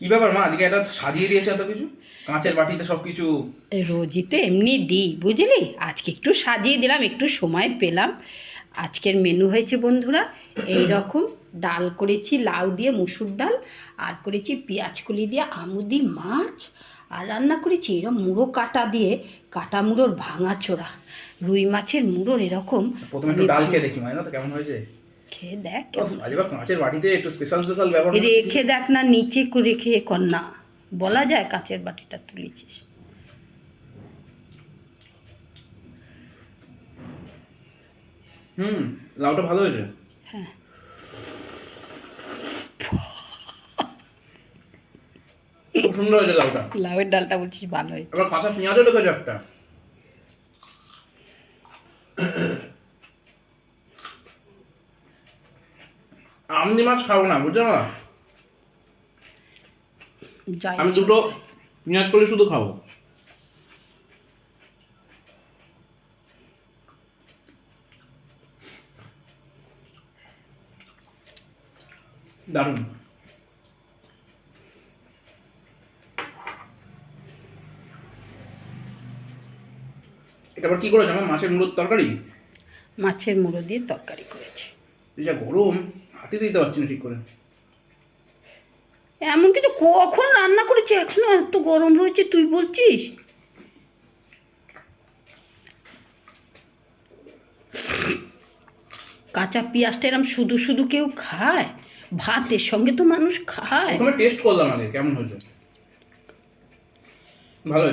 কি ব্যাপার মা, আজকে এটা সাজিয়ে দিয়েছে এত কিছু, কাঁচের বাটিতে সব কিছু। রোজই তো এমনি দিই বুঝলি, আজকে একটু সাজিয়ে দিলাম, একটু সময় পেলাম। আজকের মেনু হয়েছে বন্ধুরা এই রকম, ডাল করেছি লাউ দিয়ে মুসুর ডাল, আর করেছি পেঁয়াজ কলি দিয়ে আমুদি মাছ, আর রান্না করেছি এরকম মুড়ো কাটা দিয়ে, কাটা মুড়োর ভাঙাচোরা, রুই মাছের মুড়োর এরকম। প্রথমে একটু ডাল খেয়ে দেখি মায়ের, তো কেমন হয়েছে খেয়ে দেখ ওহ, কেমন আজকে কাঁচের বাটিতে একটু স্পেশাল স্পেশাল ব্যাপার হচ্ছে। রেখে দেখ না, নিচে করে রেখে কর না, বলা যায় কাঁচের বাটিটা তুলেছিস। লাউটা ভালো হয়েছে। হ্যাঁ, খুব সুন্দর হয়েছে লাউটা। লাউয়ের ডালটা বলছিস ভালো হয়েছে। এবার কাঁচা পেঁয়াজও রেখেছে একটা। আমদি মাছ খাবো না, বুঝছো না, যাই আমি দুটো পেঁয়াজ করে শুধু খাবো। দারুণ। এটা আবার কি করেছো আমার, মাছের মুড়োর তরকারি? মাছের মুড়ো দিয়ে তরকারি করেছি। এই যা গরম, হাতে দিতে পারছি না ঠিক করে। এমন কিছু কখন রান্না করেছি এখনো এত গরম রয়েছে তুই বলছিস? কাঁচা পেঁয়াজটা এরম শুধু শুধু কেউ খায়? ভাতের সঙ্গে তো মানুষ খায়। প্রথমে টেস্ট করলাম আগে কেমন হয়েছে, ভালো হয়েছে।